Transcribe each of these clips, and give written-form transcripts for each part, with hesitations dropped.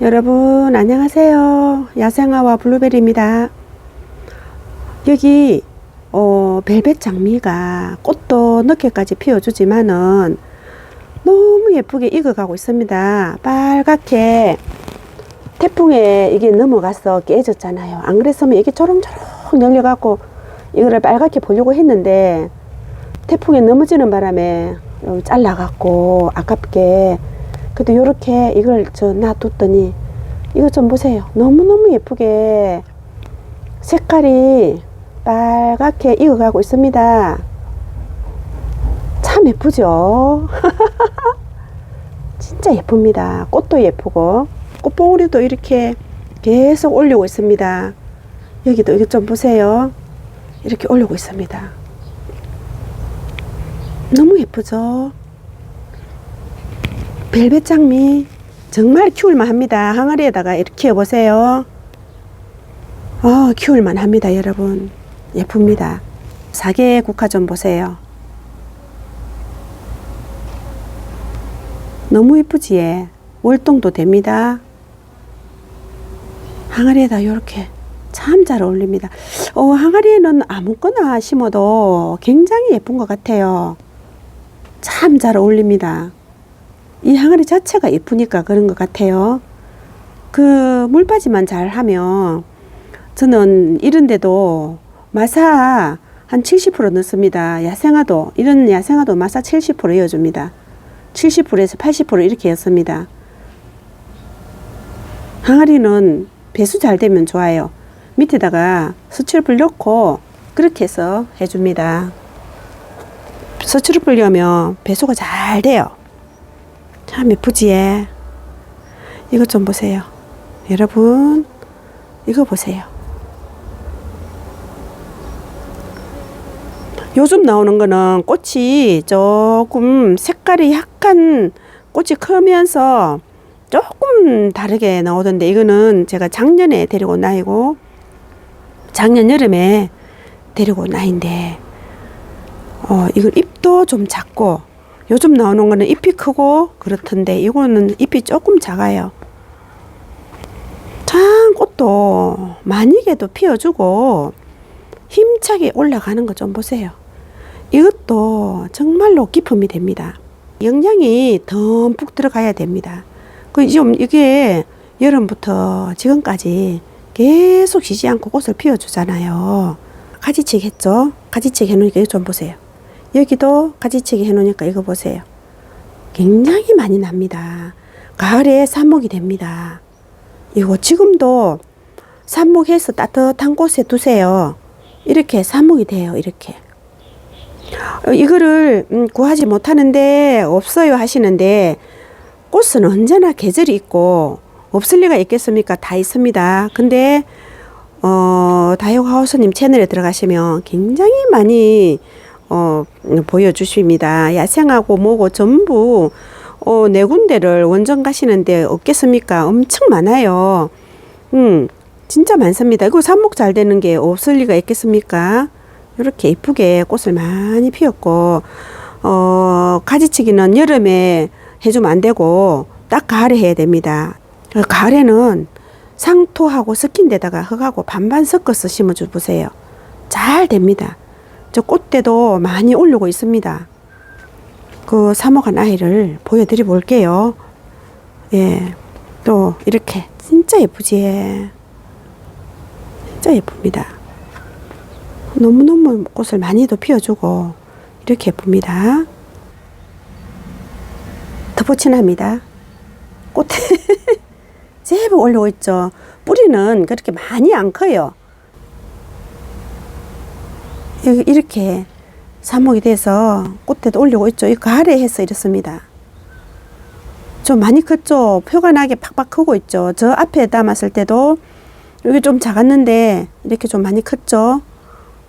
여러분 안녕하세요. 야생화와 블루베리입니다. 여기 벨벳 장미가 꽃도 늦게까지 피워주지만은 너무 예쁘게 익어가고 있습니다. 빨갛게 태풍에 이게 넘어가서 깨졌잖아요. 안 그랬으면 이게 초롱초롱 열려갖고 이거를 빨갛게 보려고 했는데 태풍에 넘어지는 바람에 잘라갖고 아깝게, 그래도 요렇게 이걸 놔뒀더니 이거 좀 보세요. 너무너무 예쁘게 색깔이 빨갛게 익어가고 있습니다. 참 예쁘죠? 진짜 예쁩니다. 꽃도 예쁘고 꽃봉오리도 이렇게 계속 올리고 있습니다. 여기도 이거 좀 보세요. 이렇게 올리고 있습니다. 너무 예쁘죠? 벨벳 장미 정말 키울만 합니다. 항아리에다가 이렇게 키워보세요. 키울만 합니다. 여러분 예쁩니다. 사계 국화 좀 보세요. 너무 예쁘지? 월동도 됩니다. 항아리에다 이렇게 참 잘 어울립니다. 항아리에는 아무거나 심어도 굉장히 예쁜 것 같아요. 참 잘 어울립니다. 이 항아리 자체가 예쁘니까 그런 것 같아요. 그 물빠지만 잘 하면 저는 이런데도 마사 한 70% 넣습니다. 야생화도, 이런 야생화도 마사 70% 이어줍니다. 70%에서 80% 이렇게 였습니다. 항아리는 배수 잘 되면 좋아요. 밑에다가 수출불 넣고 그렇게 해서 해줍니다. 수출불 넣으면 배수가 잘 돼요. 참 예쁘지? 이거 좀 보세요. 여러분 이거 보세요. 요즘 나오는 거는 꽃이 조금 색깔이 약간 꽃이 크면서 조금 다르게 나오던데, 이거는 제가 작년에 데리고 나이고 작년 여름에 데리고 나인데 이건 잎도 좀 작고, 요즘 나오는 거는 잎이 크고 그렇던데 이거는 잎이 조금 작아요. 참 꽃도 많이게도 피워주고 힘차게 올라가는 거 좀 보세요. 이것도 정말로 기품이 됩니다. 영양이 듬뿍 들어가야 됩니다. 좀 이게 여름부터 지금까지 계속 쉬지 않고 꽃을 피워주잖아요. 가지치기 했죠? 가지치기 해놓으니까 이거 좀 보세요. 여기도 가지치기 해놓으니까 이거 보세요. 굉장히 많이 납니다. 가을에 삽목이 됩니다. 이거 지금도 삽목해서 따뜻한 곳에 두세요. 이렇게 삽목이 돼요. 이렇게. 이거를 구하지 못하는데 없어요 하시는데, 꽃은 언제나 계절이 있고 없을 리가 있겠습니까? 다 있습니다. 근데 다육하우스님 채널에 들어가시면 굉장히 많이 보여주십니다. 야생하고 뭐고 전부 네 군데를 원정 가시는데 없겠습니까? 엄청 많아요. 진짜 많습니다. 이거 삽목 잘 되는 게 없을 리가 있겠습니까? 이렇게 이쁘게 꽃을 많이 피웠고, 가지치기는 여름에 해주면 안 되고 딱 가을에 해야 됩니다. 가을에는 상토하고 섞인 데다가 흙하고 반반 섞어서 심어줘 보세요. 잘 됩니다. 저 꽃대도 많이 올리고 있습니다. 그 삽목한 아이를 보여드려 볼게요. 예, 또 이렇게 진짜 예쁘지? 진짜 예쁩니다. 너무너무 꽃을 많이도 피워주고 이렇게 예쁩니다. 덮어치납니다. 꽃에 제법 올리고 있죠. 뿌리는 그렇게 많이 안 커요. 이렇게 삽목이 돼서 꽃에도 올리고 있죠. 이 가을에 해서 이렇습니다. 좀 많이 컸죠. 표가 나게 팍팍 크고 있죠. 저 앞에 담았을 때도 여기 좀 작았는데 이렇게 좀 많이 컸죠.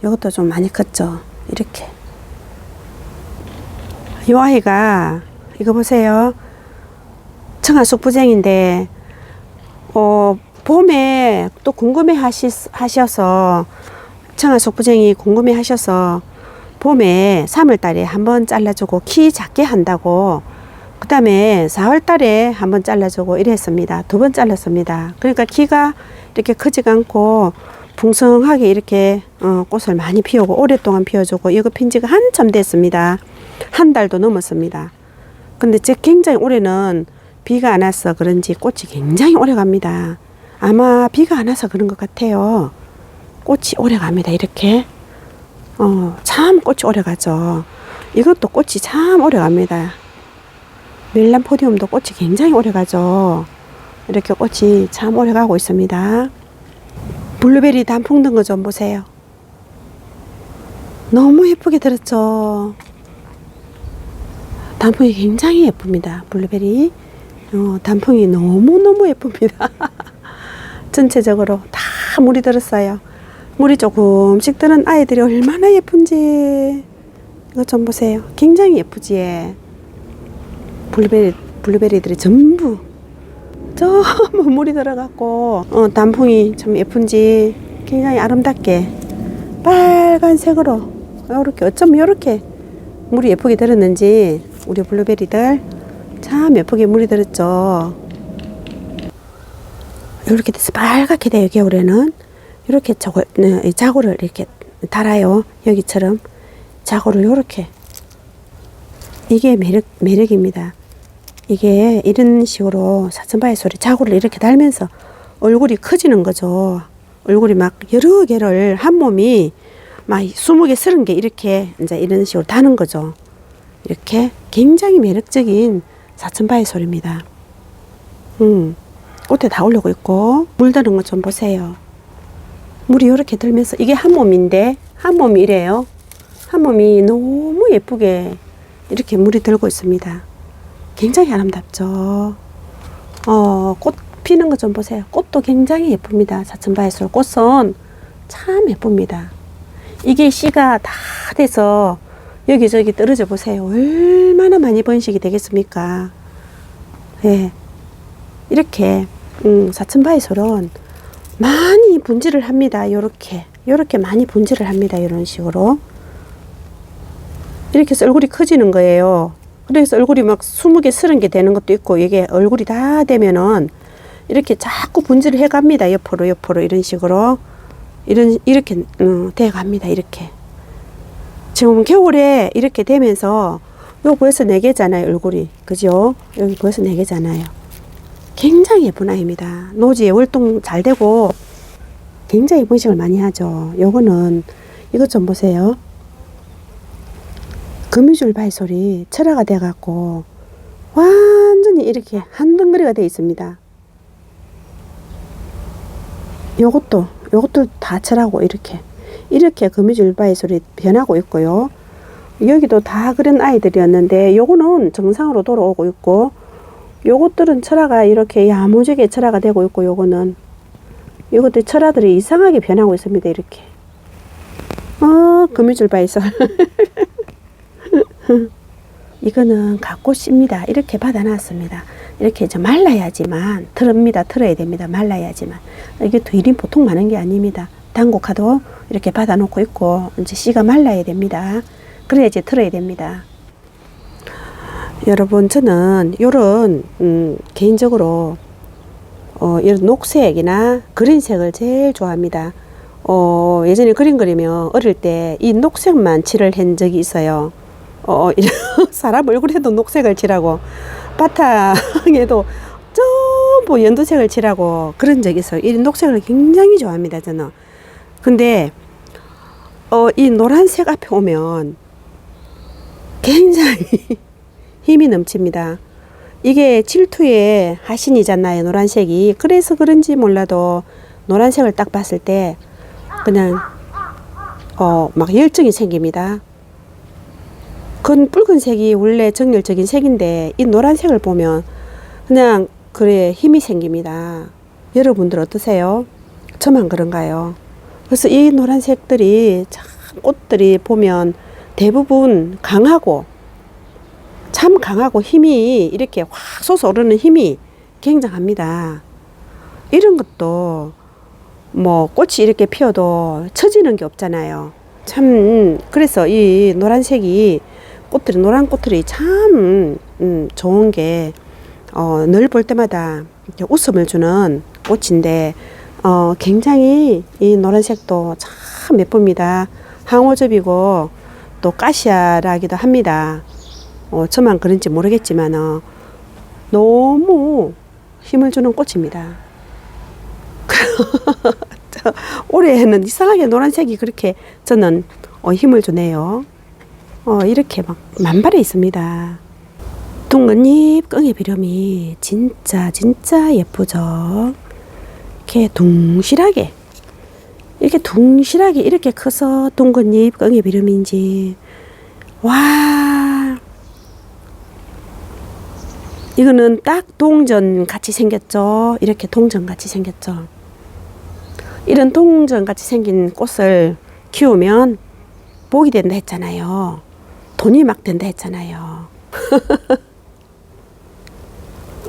이것도 좀 많이 컸죠. 이렇게. 이 아이가 이거 보세요. 청아숙부쟁인데 봄에 또 궁금해 하셔서, 청아숙부쟁이 궁금해 하셔서 봄에 3월달에 한번 잘라주고 키 작게 한다고 그 다음에 4월 달에 한번 잘라주고 이랬습니다. 2번 잘랐습니다. 그러니까 키가 이렇게 크지가 않고 풍성하게 이렇게 꽃을 많이 피우고 오랫동안 피워주고 이거 핀 지가 한참 됐습니다. 한 달도 넘었습니다. 근데 굉장히 올해는 비가 안 와서 그런지 꽃이 굉장히 오래 갑니다. 아마 비가 안 와서 그런 것 같아요. 꽃이 오래 갑니다. 이렇게 참 꽃이 오래 가죠. 이것도 꽃이 참 오래 갑니다. 멜란포디움도 꽃이 굉장히 오래 가죠. 이렇게 꽃이 참 오래 가고 있습니다. 블루베리 단풍 든 거 좀 보세요. 너무 예쁘게 들었죠. 단풍이 굉장히 예쁩니다. 블루베리 단풍이 너무너무 예쁩니다. 전체적으로 다 물이 들었어요. 물이 조금씩 드는 아이들이 얼마나 예쁜지 이거 좀 보세요. 굉장히 예쁘지. 블루베리들이 전부 물이 들어갔고 단풍이 참 예쁜지 굉장히 아름답게 빨간색으로 이렇게 어쩜 이렇게 물이 예쁘게 들었는지 우리 블루베리들 참 예쁘게 물이 들었죠. 이렇게 돼서 빨갛게 돼요. 겨울에는 이렇게 자고를 이렇게 달아요. 여기처럼 자고를 이렇게. 이게 매력입니다. 이게 이런 식으로 사천바이솔이 자고를 이렇게 달면서 얼굴이 커지는 거죠. 얼굴이 막 여러 개를 한 몸이 막 20개, 30개 이렇게 이제 이런 식으로 다는 거죠. 이렇게 굉장히 매력적인 사천바이솔입니다. 꽃에 다 올리고 있고 물 드는 것 좀 보세요. 물이 이렇게 들면서 이게 한 몸인데 한 몸이 이래요. 한 몸이 너무 예쁘게 이렇게 물이 들고 있습니다. 굉장히 아름답죠. 꽃 피는 것 좀 보세요. 꽃도 굉장히 예쁩니다. 사천바이솔 꽃은 참 예쁩니다. 이게 씨가 다 돼서 여기저기 떨어져 보세요. 얼마나 많이 번식이 되겠습니까? 예. 이렇게 사천바이솔은 많이 분질을 합니다. 요렇게 많이 분질을 합니다. 이런 식으로 이렇게 해서 얼굴이 커지는 거예요. 그래서 얼굴이 막 20개, 30개 되는 것도 있고 이게 얼굴이 다 되면은 이렇게 자꾸 분질을 해 갑니다. 옆으로 이런 식으로 이렇게 돼 갑니다. 이렇게 지금 겨울에 이렇게 되면서 요 벌써 4개잖아요. 얼굴이 그죠? 여기 벌써 4개잖아요. 굉장히 예쁜 아이입니다. 노지에 월동 잘 되고 굉장히 번식을 많이 하죠. 요거는 이것 좀 보세요. 거미줄 바이솔이 철화가 돼 갖고 완전히 이렇게 한 덩어리가 되어 있습니다. 요것도 다 철하고 이렇게 거미줄 바이솔이 변하고 있고요. 여기도 다 그런 아이들이었는데 요거는 정상으로 돌아오고 있고 요것들은 철화가 이렇게 야무지게 철화가 되고 있고 요것들 철화들이 이상하게 변하고 있습니다. 이렇게 거미줄 바이솔 이거는 갓꽃입니다. 이렇게 받아놨습니다. 이렇게 좀 말라야지만 틀어야 됩니다. 말라야지만 이게 두일이 보통 많은 게 아닙니다. 단곡화도 이렇게 받아놓고 있고 이제 씨가 말라야 됩니다. 그래야지 틀어야 됩니다. 여러분 저는 요런 개인적으로 이런 녹색이나 그린색을 제일 좋아합니다. 예전에 그림 그리면 어릴 때 이 녹색만 칠을 한 적이 있어요. 사람 얼굴에도 녹색을 칠하고 바탕에도 전부 연두색을 칠하고 그런 적이 있어요. 이 녹색을 굉장히 좋아합니다. 저는. 근데 이 노란색 앞에 오면 굉장히 힘이 넘칩니다. 이게 질투의 화신이잖아요. 노란색이. 그래서 그런지 몰라도 노란색을 딱 봤을 때 그냥 막 열정이 생깁니다. 그 붉은색이 원래 정열적인 색인데 이 노란색을 보면 그냥 그래 힘이 생깁니다. 여러분들 어떠세요? 저만 그런가요? 그래서 이 노란색들이 참 꽃들이 보면 대부분 강하고 참 강하고 힘이 이렇게 확 솟아오르는 힘이 굉장합니다. 이런 것도 뭐 꽃이 이렇게 피어도 처지는 게 없잖아요. 참 그래서 이 노란색이 꽃들이, 노란 꽃들이 참 좋은 게 늘 볼 때마다 이렇게 웃음을 주는 꽃인데 굉장히 이 노란색도 참 예쁩니다. 항오접이고 또 까시아라기도 합니다. 저만 그런지 모르겠지만 너무 힘을 주는 꽃입니다. 올해는 이상하게 노란색이 그렇게 저는 힘을 주네요. 이렇게 막 만발해 있습니다. 둥근잎 끙이비름이 진짜 예쁘죠. 이렇게 둥실하게 이렇게 커서 둥근잎 끙이비름인지, 와, 이거는 딱 동전 같이 생겼죠. 이렇게 동전 같이 생겼죠. 이런 동전 같이 생긴 꽃을 키우면 복이 된다 했잖아요. 돈이 막 된다 했잖아요.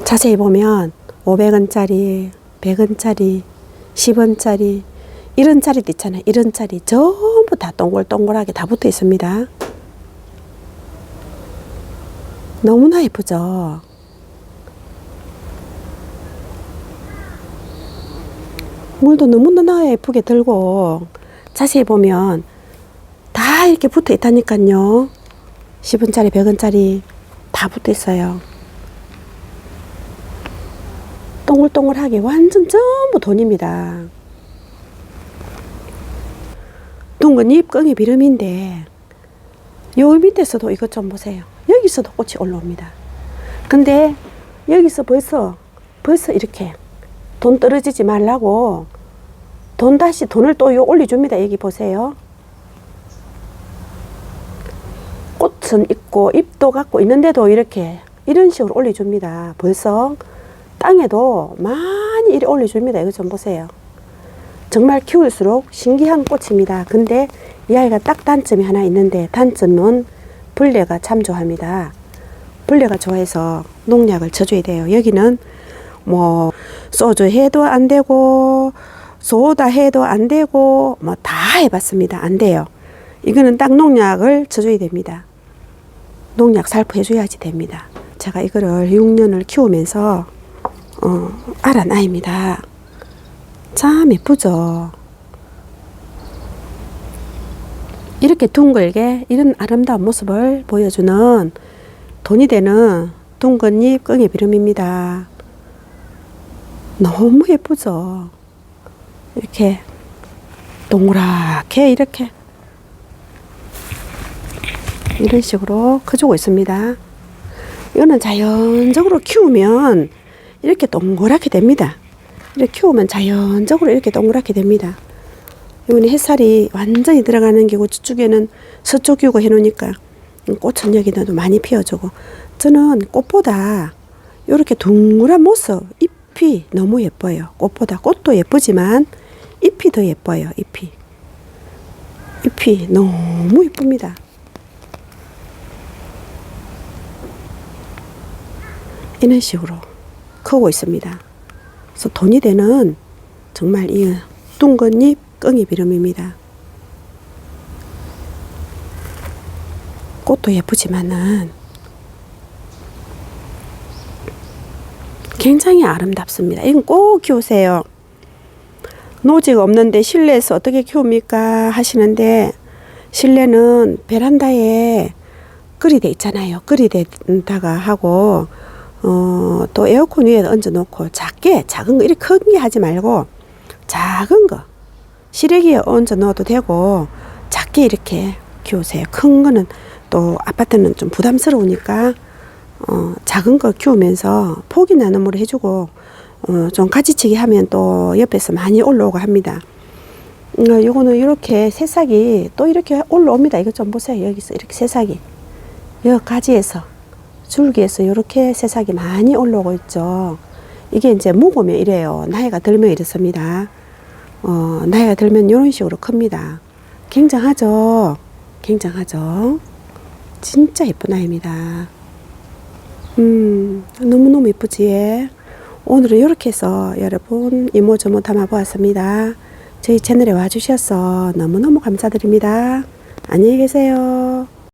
자세히 보면 500원짜리, 100원짜리, 10원짜리 이런 짜리도 있잖아요. 이런 짜리 전부 다 동글동글하게 다 붙어 있습니다. 너무나 예쁘죠. 물도 너무나 예쁘게 들고, 자세히 보면 다 이렇게 붙어 있다니까요. 10원짜리, 100원짜리 다 붙어 있어요. 동글동글하게 완전 전부 돈입니다. 둥근잎 끙이비름인데 요 밑에서도 이것 좀 보세요. 여기서도 꽃이 올라옵니다. 근데 여기서 벌써 이렇게 돈 떨어지지 말라고 돈을 또 올려줍니다. 여기 보세요. 꽃은 있고 잎도 갖고 있는데도 이런 식으로 올려줍니다. 벌써 땅에도 많이 이렇게 올려줍니다. 이거 좀 보세요. 정말 키울수록 신기한 꽃입니다. 근데 이 아이가 딱 단점이 하나 있는데, 단점은 벌레가 참 좋아합니다. 벌레가 좋아해서 농약을 쳐줘야 돼요. 여기는 뭐 소주 해도 안 되고 소다 해도 안 되고 뭐 다 해봤습니다. 안 돼요. 이거는 딱 농약을 쳐줘야 됩니다. 농약 살포해줘야지 됩니다. 제가 이거를 6년을 키우면서 알한 아이입니다. 참 예쁘죠. 이렇게 둥글게 이런 아름다운 모습을 보여주는 돈이 되는 둥근잎 끙이비름입니다. 너무 예쁘죠. 이렇게 동그랗게 이렇게 이런 식으로 커주고 있습니다. 이거는 자연적으로 키우면 이렇게 동그랗게 됩니다. 이렇게 키우면 자연적으로 이렇게 동그랗게 됩니다. 이거는 햇살이 완전히 들어가는 게고, 저쪽에는 서쪽이고 해놓으니까 꽃은 여기도 많이 피어주고, 저는 꽃보다 이렇게 둥그란 모습, 잎이 너무 예뻐요. 꽃도 예쁘지만 잎이 더 예뻐요. 잎이 너무 예쁩니다. 이런 식으로 크고 있습니다. 그래서 돈이 되는 정말 이 둥근잎 끙이비름입니다. 꽃도 예쁘지만은 굉장히 아름답습니다. 이건 꼭 키우세요. 노지가 없는데 실내에서 어떻게 키웁니까 하시는데, 실내는 베란다에 끌이 돼 있잖아요. 끌이 되다가 하고 또 에어컨 위에 얹어 놓고 작은 거, 이렇게 큰 게 하지 말고 작은 거 실외기에 얹어 넣어도 되고 작게 이렇게 키우세요. 큰 거는 또 아파트는 좀 부담스러우니까 작은 거 키우면서 포기 나눔으로 해주고 좀 가지치기 하면 또 옆에서 많이 올라오고 합니다. 요거는 이렇게 새싹이 또 이렇게 올라옵니다. 이거 좀 보세요. 여기서 이렇게 새싹이 여 가지에서 줄기에서 이렇게 새싹이 많이 올라오고 있죠. 이게 이제 묵으면 이래요. 나이가 들면 이렇습니다. 나이가 들면 이런 식으로 큽니다. 굉장하죠. 진짜 예쁜 아이입니다. 너무너무 예쁘지. 오늘은 이렇게 해서 여러분 이모저모 담아보았습니다. 저희 채널에 와주셔서 너무너무 감사드립니다. 안녕히 계세요.